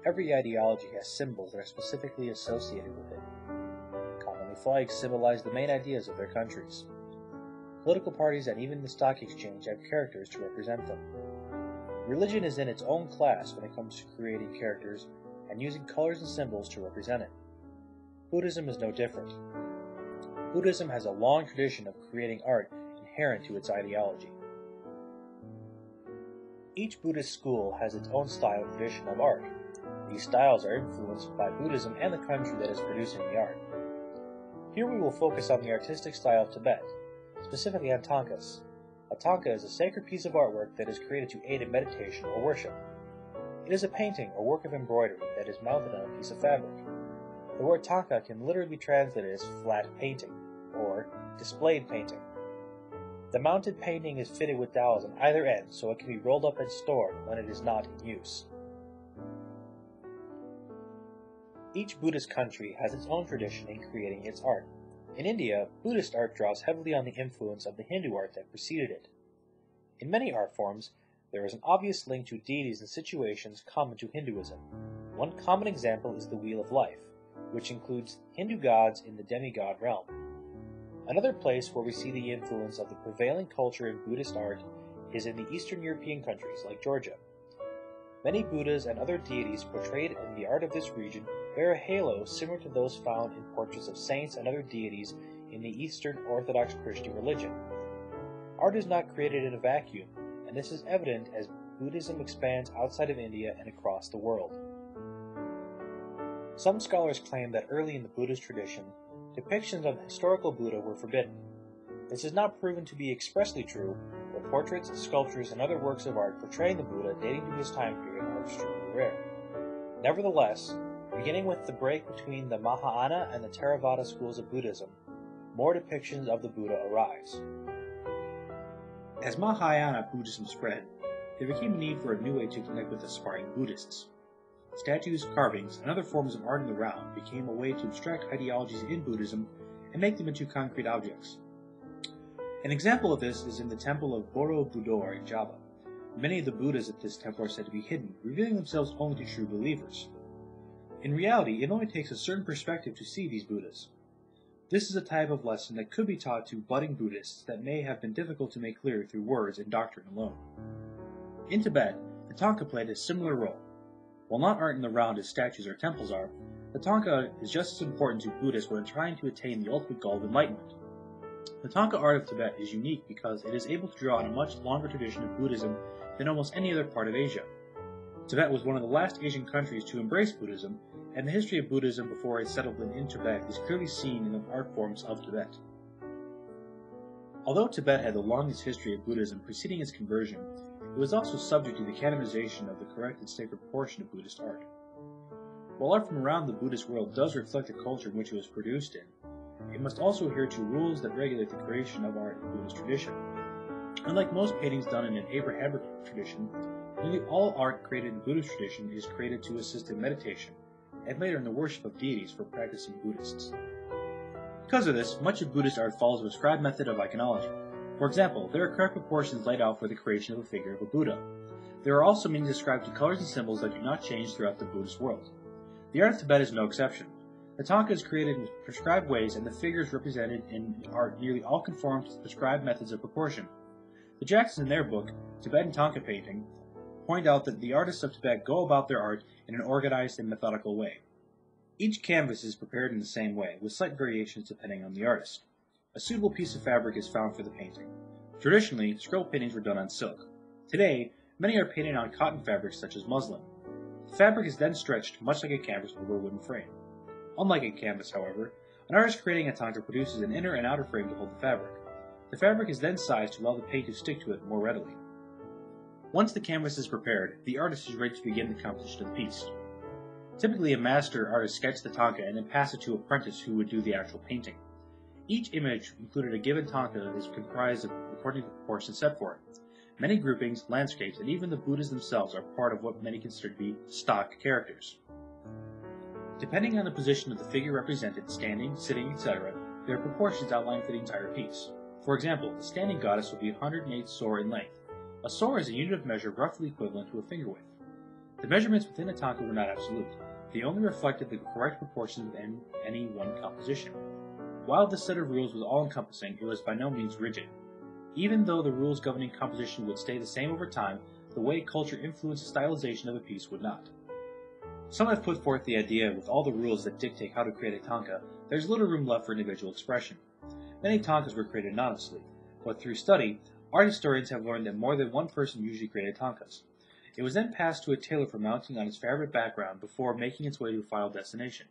Every ideology has symbols that are specifically associated with it. Commonly, flags symbolize the main ideas of their countries. Political parties and even the stock exchange have characters to represent them. Religion is in its own class when it comes to creating characters and using colors and symbols to represent it. Buddhism is no different. Buddhism has a long tradition of creating art inherent to its ideology. Each Buddhist school has its own style and tradition of art. These styles are influenced by Buddhism and the country that is producing the art. Here we will focus on the artistic style of Tibet, specifically on thangkas. A thangka is a sacred piece of artwork that is created to aid in meditation or worship. It is a painting or work of embroidery that is mounted on a piece of fabric. The word thangka can literally be translated as flat painting, or displayed painting. The mounted painting is fitted with dowels on either end so it can be rolled up and stored when it is not in use. Each Buddhist country has its own tradition in creating its art. In India, Buddhist art draws heavily on the influence of the Hindu art that preceded it. In many art forms, there is an obvious link to deities and situations common to Hinduism. One common example is the Wheel of Life, which includes Hindu gods in the demigod realm. Another place where we see the influence of the prevailing culture in Buddhist art is in the Eastern European countries like Georgia. Many Buddhas and other deities portrayed in the art of this region bear a halo similar to those found in portraits of saints and other deities in the Eastern Orthodox Christian religion. Art is not created in a vacuum, and this is evident as Buddhism expands outside of India and across the world. Some scholars claim that early in the Buddhist tradition, depictions of the historical Buddha were forbidden. This is not proven to be expressly true, but portraits, sculptures, and other works of art portraying the Buddha dating to his time period are extremely rare. Nevertheless, beginning with the break between the Mahayana and the Theravada schools of Buddhism, more depictions of the Buddha arise. As Mahayana Buddhism spread, there became a need for a new way to connect with aspiring Buddhists. Statues, carvings, and other forms of art in the round became a way to abstract ideologies in Buddhism and make them into concrete objects. An example of this is in the temple of Borobudur in Java. Many of the Buddhas at this temple are said to be hidden, revealing themselves only to true believers. In reality, it only takes a certain perspective to see these Buddhas. This is a type of lesson that could be taught to budding Buddhists that may have been difficult to make clear through words and doctrine alone. In Tibet, the thangka played a similar role. While not art in the round as statues or temples are, the thangka is just as important to Buddhists when trying to attain the ultimate goal of enlightenment. The thangka art of Tibet is unique because it is able to draw on a much longer tradition of Buddhism than almost any other part of Asia. Tibet was one of the last Asian countries to embrace Buddhism, and the history of Buddhism before its settlement in Tibet is clearly seen in the art forms of Tibet. Although Tibet had the longest history of Buddhism preceding its conversion, it was also subject to the canonization of the correct and sacred proportion of Buddhist art. While art from around the Buddhist world does reflect the culture in which it was produced in, it must also adhere to rules that regulate the creation of art in Buddhist tradition. Unlike most paintings done in an Abrahamic tradition, nearly all art created in Buddhist tradition is created to assist in meditation, and later in the worship of deities for practicing Buddhists. Because of this, much of Buddhist art follows a prescribed method of iconology. For example, there are correct proportions laid out for the creation of a figure of a Buddha. There are also meanings ascribed to colors and symbols that do not change throughout the Buddhist world. The art of Tibet is no exception. The thangka is created in prescribed ways, and the figures represented in art nearly all conform to the prescribed methods of proportion. The Jacksons in their book, Tibetan Thangka Painting, point out that the artists of Tibet go about their art in an organized and methodical way. Each canvas is prepared in the same way, with slight variations depending on the artist. A suitable piece of fabric is found for the painting. Traditionally, scroll paintings were done on silk. Today, many are painted on cotton fabrics such as muslin. The fabric is then stretched much like a canvas over a wooden frame. Unlike a canvas, however, an artist creating a thangka produces an inner and outer frame to hold the fabric. The fabric is then sized to allow the paint to stick to it more readily. Once the canvas is prepared, the artist is ready to begin the composition of the piece. Typically, a master artist sketches the thangka and then passes it to an apprentice who would do the actual painting. Each image included a given thangka is comprised of according to the proportions set for it. Many groupings, landscapes, and even the Buddhas themselves are part of what many consider to be stock characters. Depending on the position of the figure represented, standing, sitting, etc., there are proportions outlined for the entire piece. For example, the standing goddess will be 108 sor in length. A sor is a unit of measure roughly equivalent to a finger width. The measurements within a tanka were not absolute. They only reflected the correct proportions within any one composition. While this set of rules was all-encompassing, it was by no means rigid. Even though the rules governing composition would stay the same over time, the way culture influenced the stylization of a piece would not. Some have put forth the idea with all the rules that dictate how to create a tanka, there's little room left for individual expression. Many tankas were created anonymously, but through study, art historians have learned that more than one person usually created tankas. It was then passed to a tailor for mounting on its fabric background before making its way to a final destination.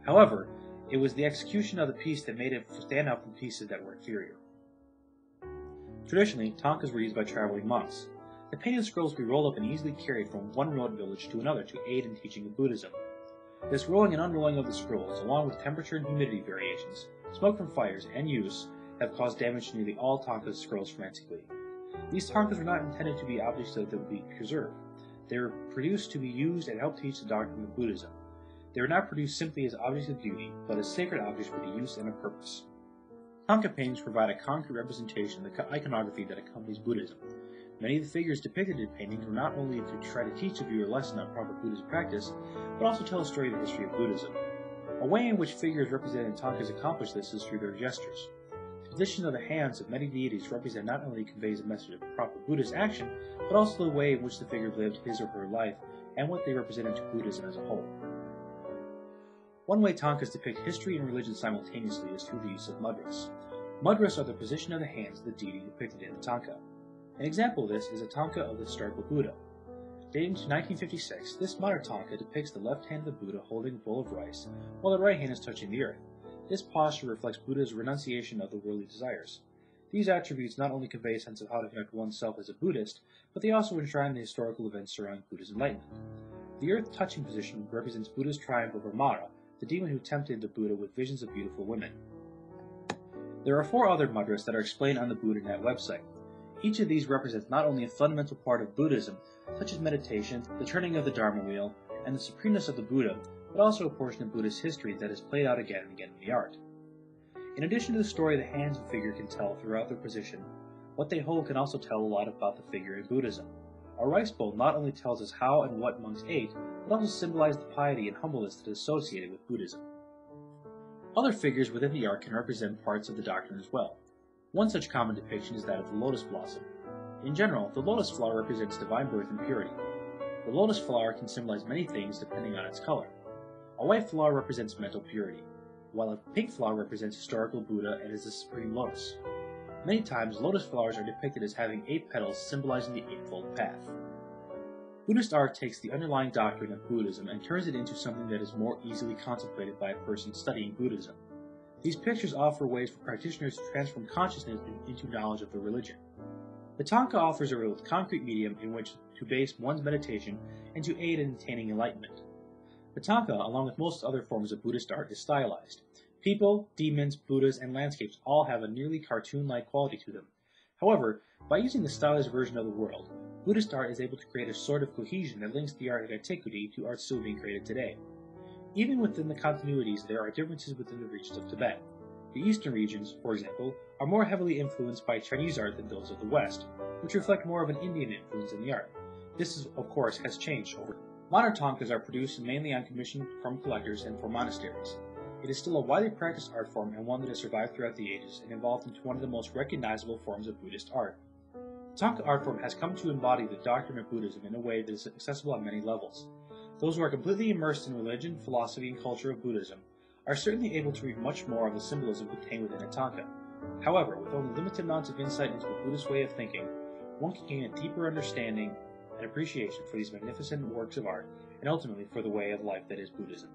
However, it was the execution of the piece that made it stand out from pieces that were inferior. Traditionally, tankas were used by traveling monks. The painted scrolls could be rolled up and easily carried from one remote village to another to aid in teaching of Buddhism. This rolling and unrolling of the scrolls, along with temperature and humidity variations, smoke from fires, and use, have caused damage to nearly all tanka scrolls from antiquity. These tankas were not intended to be objects that would be preserved. They were produced to be used and help teach the doctrine of Buddhism. They were not produced simply as objects of beauty, but as sacred objects for the use and a purpose. Tanka paintings provide a concrete representation of the iconography that accompanies Buddhism. Many of the figures depicted in paintings were not only to try to teach the viewer a lesson on proper Buddhist practice, but also tell a story of the history of Buddhism. A way in which figures represented in tankas accomplish this is through their gestures. The position of the hands of many deities represent not only conveys a message of proper Buddhist action, but also the way in which the figure lived his or her life, and what they represented to Buddhism as a whole. One way tankas depict history and religion simultaneously is through the use of mudras. Mudras are the position of the hands of the deity depicted in the tanka. An example of this is a tanka of the historical Buddha. Dating to 1956, this modern tanka depicts the left hand of the Buddha holding a bowl of rice, while the right hand is touching the earth. This posture reflects Buddha's renunciation of the worldly desires. These attributes not only convey a sense of how to conduct oneself as a Buddhist, but they also enshrine the historical events surrounding Buddha's enlightenment. The earth-touching position represents Buddha's triumph over Mara, the demon who tempted the Buddha with visions of beautiful women. There are 4 other mudras that are explained on the BuddhaNet website. Each of these represents not only a fundamental part of Buddhism, such as meditation, the turning of the Dharma wheel, and the supremeness of the Buddha, but also a portion of Buddhist history that is played out again and again in the art. In addition to the story the hands of the figure can tell throughout their position, what they hold can also tell a lot about the figure in Buddhism. A rice bowl not only tells us how and what monks ate, but also symbolizes the piety and humbleness that is associated with Buddhism. Other figures within the art can represent parts of the doctrine as well. One such common depiction is that of the lotus blossom. In general, the lotus flower represents divine birth and purity. The lotus flower can symbolize many things depending on its color. A white flower represents mental purity, while a pink flower represents historical Buddha and is the supreme lotus. Many times, lotus flowers are depicted as having 8 petals symbolizing the Eightfold Path. Buddhist art takes the underlying doctrine of Buddhism and turns it into something that is more easily contemplated by a person studying Buddhism. These pictures offer ways for practitioners to transform consciousness into knowledge of the religion. The tanka offers a real concrete medium in which to base one's meditation and to aid in attaining enlightenment. The tanka, along with most other forms of Buddhist art, is stylized. People, demons, Buddhas, and landscapes all have a nearly cartoon-like quality to them. However, by using the stylized version of the world, Buddhist art is able to create a sort of cohesion that links the art of antiquity to art still being created today. Even within the continuities, there are differences within the regions of Tibet. The eastern regions, for example, are more heavily influenced by Chinese art than those of the West, which reflect more of an Indian influence in the art. This, of course, has changed over time. Modern tankas are produced mainly on commission from collectors and for monasteries. It is still a widely practiced art form and one that has survived throughout the ages and evolved into one of the most recognizable forms of Buddhist art. The tanka art form has come to embody the doctrine of Buddhism in a way that is accessible on many levels. Those who are completely immersed in religion, philosophy, and culture of Buddhism are certainly able to read much more of the symbolism contained within a tanka. However, with only limited amounts of insight into the Buddhist way of thinking, one can gain a deeper understanding and appreciation for these magnificent works of art, and ultimately for the way of life that is Buddhism.